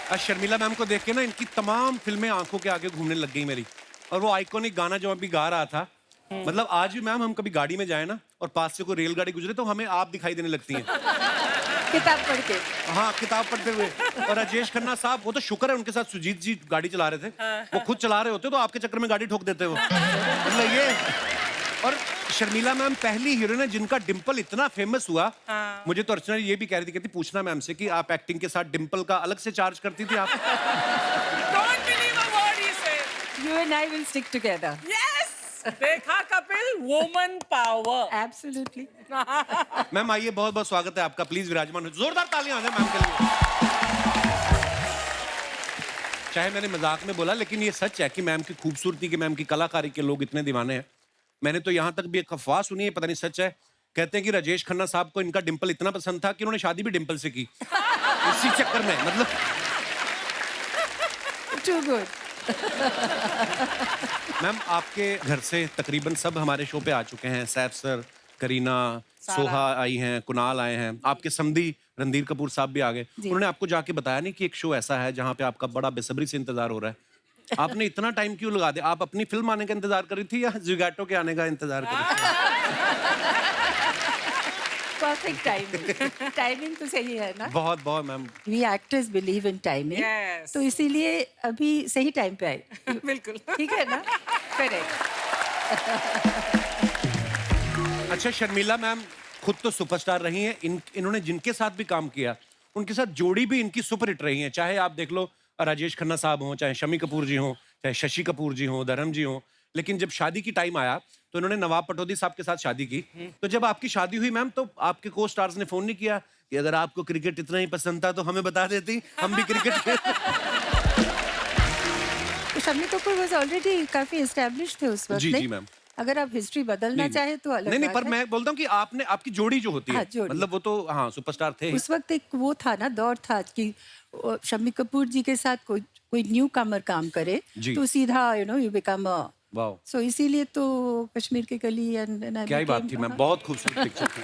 आज शर्मिला मैम को देख के ना इनकी तमाम फिल्में आंखों के आगे घूमने लग गई मेरी। और वो आइकॉनिक गाना जो अभी गा रहा था, मतलब आज भी मैम हम कभी गाड़ी में जाए ना और पास से कोई रेलगाड़ी गुजरे तो हमें आप दिखाई देने लगती हैं। किताब पढ़ के। हाँ, किताब पढ़ते हुए। और राजेश खन्ना साहब, वो तो शुक्र है उनके साथ सुजीत जी गाड़ी चला रहे थे, वो खुद चला रहे होते तो आपके चक्कर में गाड़ी ठोक देते हो। मतलब ये। और शर्मिला मैम पहली हीरोइन है जिनका डिंपल इतना फेमस हुआ। मुझे तो अर्चना ये भी कह रही थी, कहती पूछना मैम से कि आप एक्टिंग के साथ डिंपल का अलग से चार्ज करती थी आप? Don't believe a word he said. You and I will stick together. Yes. देखा Kapil, woman power. Absolutely. Ma'am आइए, बहुत बहुत स्वागत है आपका, प्लीज विराजमान हो। जोरदार तालियां हो जाए मैम के लिए। चाहे मैंने मजाक में बोला, लेकिन ये सच है कि मैम की खूबसूरती के, मैम की कलाकारी के लोग इतने दीवाने हैं। मैंने तो यहाँ तक भी एक अफवाह सुनी है, पता नहीं सच है, कहते हैं कि राजेश खन्ना साहब को इनका डिंपल इतना पसंद था कि उन्होंने शादी भी डिंपल से की। इसी चक्कर में, मतलब Too good. मैम आपके घर से तकरीबन सब हमारे शो पे आ चुके हैं। सैफ सर, करीना, सोहा आई हैं, कुणाल आए हैं, आपके समधी रणधीर कपूर साहब भी आ गए। उन्होंने आपको जाके बताया नहीं कि एक शो ऐसा है जहाँ पे आपका बड़ा बेसब्री से इंतजार हो रहा है? आपने इतना टाइम क्यों लगा दिया? आप अपनी फिल्म आने का इंतजार कर रही थी या जिगैटो के आने का इंतजार कर रही थी? Perfect timing. Timing तो सही है ना? बहुत बहुत ma'am. We actors believe in timing. Yes. तो इसीलिए अभी सही टाइम पे आए। बिल्कुल। ठीक है ना? Correct. अच्छा, शर्मिला मैम खुद तो सुपरस्टार रही हैं, इन्होंने जिनके साथ भी काम किया उनके साथ जोड़ी भी इनकी सुपर हिट रही है। चाहे आप देख लो राजेश खन्ना साहब हों, चाहे शम्मी कपूर जी हों, चाहे शशि कपूर जी हों, धर्म जी हों। लेकिन जब शादी की टाइम आया तो इन्होंने नवाब पटौदी साहब के साथ शादी की। तो जब आपकी शादी हुई मैम, तो आपके को स्टार्स ने फोन नहीं किया कि अगर आपको क्रिकेट इतना ही पसंद था तो हमें बता देती, हम भी क्रिकेट खेलते? तो शम्मी कपूर was already काफी established थे उस वक्त। जी नहीं? जी मैम। अगर आप हिस्ट्री बदलना चाहे तो अलग नहीं नहीं, बात पर है। मैं बोलता हूँ कि आपने, आपकी जोड़ी जो होती है, हाँ, जोड़ी। मतलब वो तो हाँ सुपरस्टार थे ही। उस वक्त एक वो था ना, दौर था कि शम्मी कपूर जी के साथ कोई न्यू कमर काम करे जी। तो सीधा यू बिकम वाह, सो इसीलिए तो कश्मीर की कली एंड क्या ही बात थी मैम, बहुत खूबसूरत पिक्चर थी।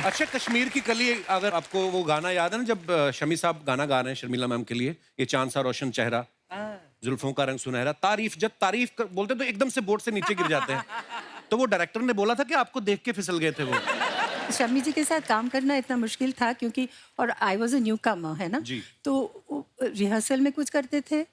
अच्छा, कश्मीर की कली, अगर आपको वो गाना याद है ना जब शमी साहब गाना गा रहे हैं शर्मिला मैम के लिए, ये चांद सा रोशन चेहरा, जुल्फों का रंग सुनहरा, तारीफ, जब तारीफ बोलते तो एकदम से बोर्ड से नीचे गिर जाते हैं। तो वो डायरेक्टर ने बोला था कि आपको देख के फिसल गए थे वो? शम्मी जी के साथ काम करना इतना मुश्किल था क्योंकि, और आई वॉज अ न्यू कमर, है ना जी। तो रिहर्सल में कुछ करते थे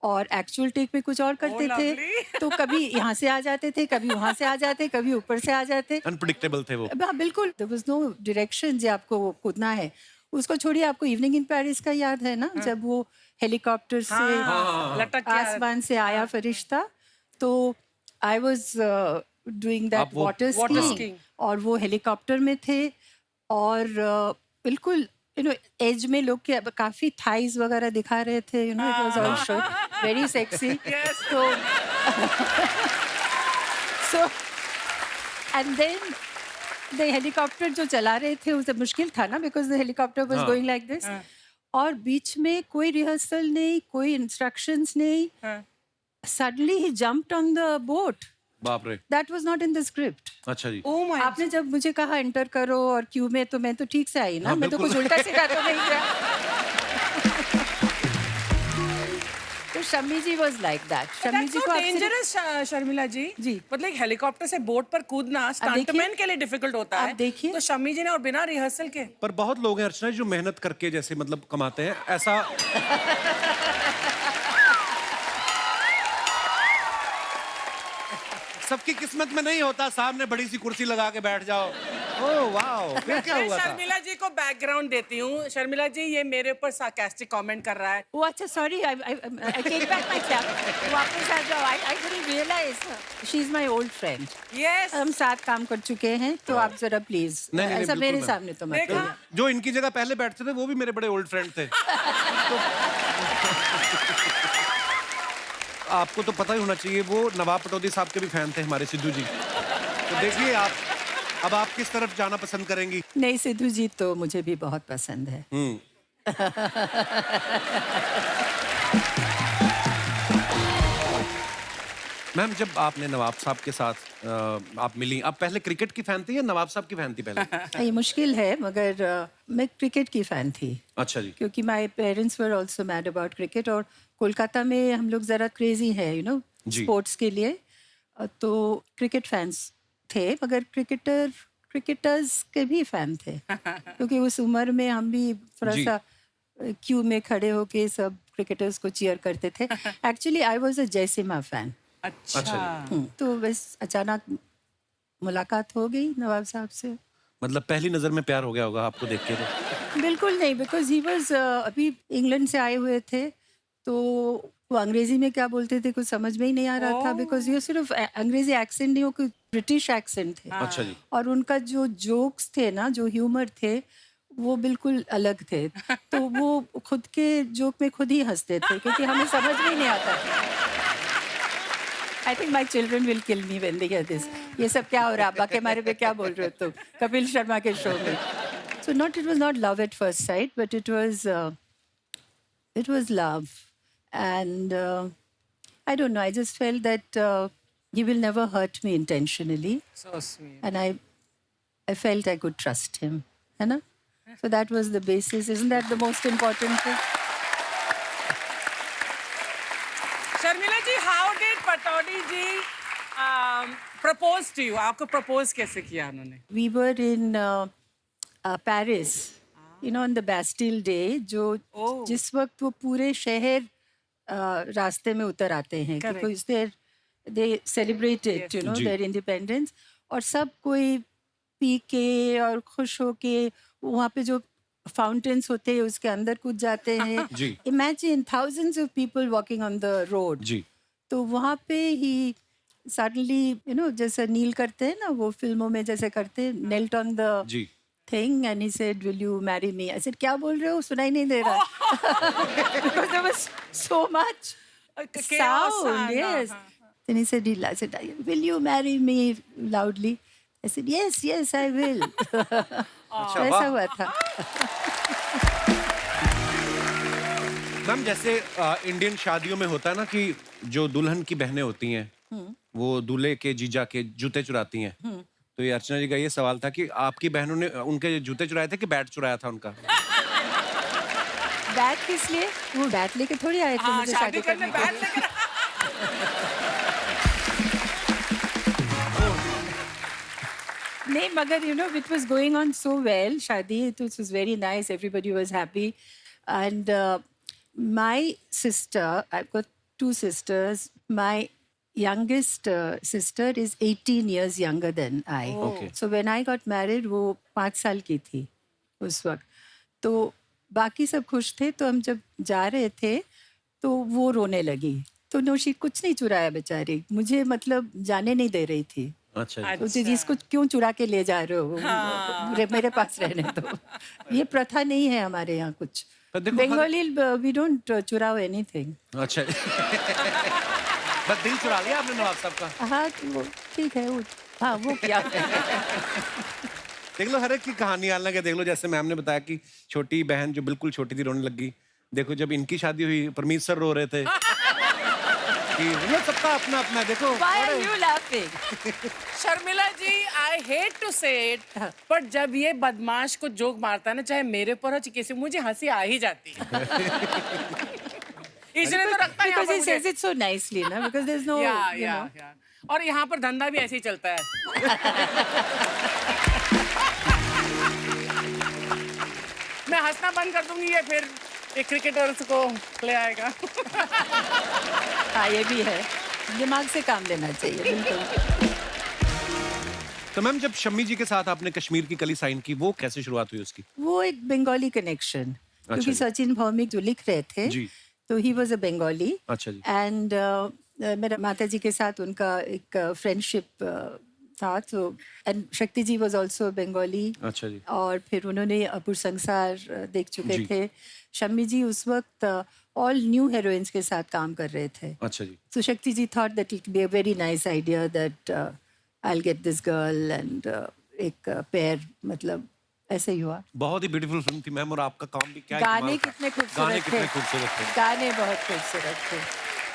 और एक्चुअल टेक में कुछ और करते थे। तो कभी यहाँ से आ जाते थे, कभी वहाँ से आ जाते, कभी ऊपर से आ जाते। अनप्रिडिक्टेबल थे वो। हाँ बिल्कुल, देयर वाज नो डायरेक्शन जो आपको वो कूदना है। उसको छोड़िए, आपको इवनिंग इन पेरिस का याद है ना, जब वो हेलीकॉप्टर से लटक के आसमान से आया फरिश्ता, तो आई वाज डूइंग दैट आप वो वाटर water स्कीइंग skiing। और वो हेलीकॉप्टर में थे और बिल्कुल एज में लोग के काफी थाइज वगैरह दिखा रहे थे, it was all show very sexy. तो so and then the helicopter जो चला रहे थे उसे मुश्किल था ना, because the helicopter was going like this, और बीच में कोई रिहर्सल नहीं, कोई इंस्ट्रक्शंस नहीं, suddenly he jumped on the boat. बाप रे। That was not in the script. अच्छा जी। Oh my आपने जब मुझे कहा एंटर करो और क्यू में, तो मैं तो ठीक से आई ना, हाँ, मैं तो बिल्कुल। कुछ उल्टा सीधा तो नहीं किया। तो Shammi ji was like that. Shammi That's ji so को आपसे dangerous, शर्मिला जी। जी। मतलब एक हेलीकॉप्टर से बोट पर कूदना स्टंटमैन के लिए डिफिकल्ट होता आप है। देखिए। तो शम्मी जी ने और बिना रिहर्सल के। पर बहुत लोग हैं अर्चना जो मेहनत करके जैसे मतलब कमाते हैं, ऐसा सबकी किस्मत में नहीं होता। सामने बड़ी सी कुर्सी लगा के बैठ जाओ, ओह वाओ, फिर क्या मैं हुआ था? शर्मिला जी को बैकग्राउंड देती हूँ। शर्मिला जी, ये मेरे ऊपर सार्कास्टिक कमेंट कर रहा है। वो अच्छा, sorry, I take back my clap. वापस आ जाओ। I didn't realise she is my old friend. Yes. हम साथ काम कर चुके हैं, तो आप जरा प्लीज नहीं, नहीं, ऐसा बिल्कुल मेरे मैम। सामने तो मत देखा? करिए। जो इनकी जगह पहले बैठते थे वो भी मेरे बड़े ओल्ड फ्रेंड थे। आपको तो पता ही होना चाहिए, वो नवाब पटौदी साहब के भी फैन थे हमारे, सिद्धू जी। तो देखिए आप, अब आप किस तरफ जाना पसंद करेंगी? नहीं, सिद्धू जी तो मुझे भी बहुत पसंद है। मैम जब आपने नवाब साहब के साथ आप मिली, आप पहले क्रिकेट की फैन थी या नवाब साहब की फैन थी पहले? ये मुश्किल है मगर मैं क्रिकेट की फ़ैन थी अच्छा जी। क्योंकि my parents were also mad about cricket और कोलकाता में हम लोग ज़रा क्रेजी है यू नो जी। स्पोर्ट्स के लिए तो क्रिकेट फैंस थे मगर क्रिकेटर्स के भी फ़ैन थे क्योंकि उस उम्र में हम भी थोड़ा जी। सा क्यू में खड़े होके सब क्रिकेटर्स को चीयर करते थे actually I was a Jaisimha fan अच्छा तो बस अचानक मुलाकात हो गई नवाब साहब से मतलब पहली नजर में प्यार हो गया होगा आपको देख के तो। बिल्कुल नहीं बिकॉज ही वाज अभी इंग्लैंड से आए हुए थे तो वो अंग्रेजी में क्या बोलते थे कुछ समझ में ही नहीं आ रहा था बिकॉज ये सिर्फ अंग्रेजी एक्सेंट नहीं वो कुछ ब्रिटिश एक्सेंट थे अच्छा जी। और उनका जो जोक्स थे ना जो ह्यूमर थे वो बिल्कुल अलग थे तो वो खुद के जोक में खुद ही हंसते थे क्योंकि हमें समझ में ही नहीं आता था I think my children will kill me when they hear this ये सब क्या हो रहा है अब्बा के बारे में क्या बोल रहे हो तुम कपिल शर्मा के शो में so not it was not love at first sight but it was love and I don't know I just felt that he will never hurt me intentionally so sweet and I felt I could trust him है ना so that was the basis isn't that the most important thing Sharmila ji how did Pataudi ji propose to you आपको propose कैसे किया उन्होंने we were in Paris, you know, on the Bastille Day, जो Oh. जिस वक्त वो पूरे शहर रास्ते में उतर आते हैं Correct. because they celebrated, Yes. you know, ji. their independence और सब कोई पी के और खुश होके वहाँ पे जो फाउंटेन्स होते हैं उसके अंदर कूद जाते हैं जी। Imagine thousands of people walking on the road. जी। तो वहाँ पे ही सडनली यू नो जैसे नील करते हैं ना वो फिल्मों में जैसे करते हैं नेल्ट ऑन द जी। Thing and he said will you marry me I said क्या बोल रहे हो सुनाई नहीं दे रहा because there was so much sound yes then he said I said will you marry me loudly I said yes I will अच्छा ऐसा वाह। हुआ था मैम जैसे इंडियन शादियों में होता है ना कि जो दुल्हन की बहनें होती हैं वो दूल्हे के जीजा के जूते चुराती हैं तो ये अर्चना जी का ये सवाल था कि आपकी बहनों ने उनके जूते चुराए थे कि बैट चुराया था उनका? बैट किस लिए वो बैट लेके थोड़ी आए थे हाँ मुझे शादी करने के लिए। बैठ लेकर नहीं मगर you know it was going on so well शादी it was very nice everybody was happy and my sister I've got two sisters my youngest sister is 18 years younger than I Okay. so when I got married वो 5 साल की थी उस वक्त तो बाकी सब खुश थे तो हम जब जा रहे थे तो वो रोने लगी तो नौशी कुछ नहीं चुराया बेचारी मुझे मतलब जाने नहीं दे रही थी अच्छा जी। तो जिसको क्यों चुरा के ले जा रहे हो मेरे पास रहने दो ये प्रथा नहीं है हमारे यहाँ कुछ पर देखो हर- बंगाली वी डोंट चुराओ एनीथिंग अच्छा बस दिल चुरा लिया आपने नवाब साहब का। हाँ तो वो ठीक है वो हाँ वो क्या देख लो हर एक की कहानी अलग है। देख लो जैसे मैम ने बताया कि छोटी बहन जो बिल्कुल छोटी थी रोने लगी। देखो जब इनकी शादी हुई परमीत सर रो रहे थे कि वो सबका अपना अपना है, देखो Why are you laughing? Sharmila ji I hate to say it but जब ये बदमाश को जोक मारता है ना चाहे मेरे पर हो चाहे किसी मुझे हंसी आ ही जाती है इसलिए तो रखता है यहाँ Because पर he मुझे। says it so nicely, ना? Because there's no, या you या know. या और यहाँ पर धंधा भी ऐसे ही चलता है मैं हंसना बंद कर दूंगी ये फिर एक क्रिकेटर्स को ले आएगा हाँ ये भी है दिमाग से काम लेना चाहिए बिल्कुल तो मैम जब शम्मी जी के साथ आपने कश्मीर की कली साइन की वो कैसे शुरुआत हुई उसकी? वो एक बंगाली कनेक्शन क्योंकि जी। सचिन भौमिक जो लिख रहे थे जी। तो ही वॉज अ बंगाली अच्छा जी। एंड मेरा माता जी के साथ उनका एक फ्रेंडशिप था तो एंड शक्ति जी वॉज ऑल्सो बंगाली अच्छा जी। और फिर उन्होंने अपुर संसार देख चुके जी। थे शम्मी जी उस वक्त ऑल न्यू हीरोइंस के साथ काम कर रहे थे अच्छा जी। So Shakti ji thought that it would be a very nice idea that I'll get this girl and एक pair मतलब ऐसे ही हुआ बहुत ही ब्यूटीफुल फिल्म थी मैम और आपका काम भी क्या ही गाने कमाल था। कितने गाने खूबसूरत कितने थे खूबसूरत थे। गाने बहुत खूबसूरत थे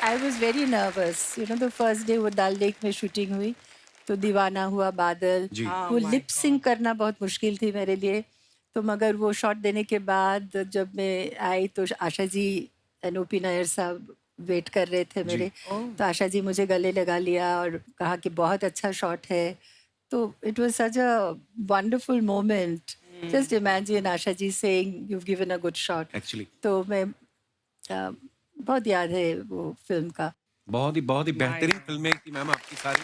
I was very nervous, you know the first day वो डल लेक में शूटिंग हुई, तो दीवाना हुआ बादल, जी। वो लिप सिंक करना बहुत मुश्किल थी मेरे लिए। तो मगर वो शॉट देने के बाद जब मैं आई तो आशा जी एंड ओपी नायर साहब वेट कर रहे थे मेरे, तो आशा जी मुझे गले लगा लिया और कहा कि बहुत अच्छा शॉट है। तो it was such a wonderful moment. Just imagine Asha ji saying you given a good shot. Actually तो मैं बहुत याद है वो फिल्म का। बहुत ही बेहतरीन फिल्में थी मैम आपकी सारी।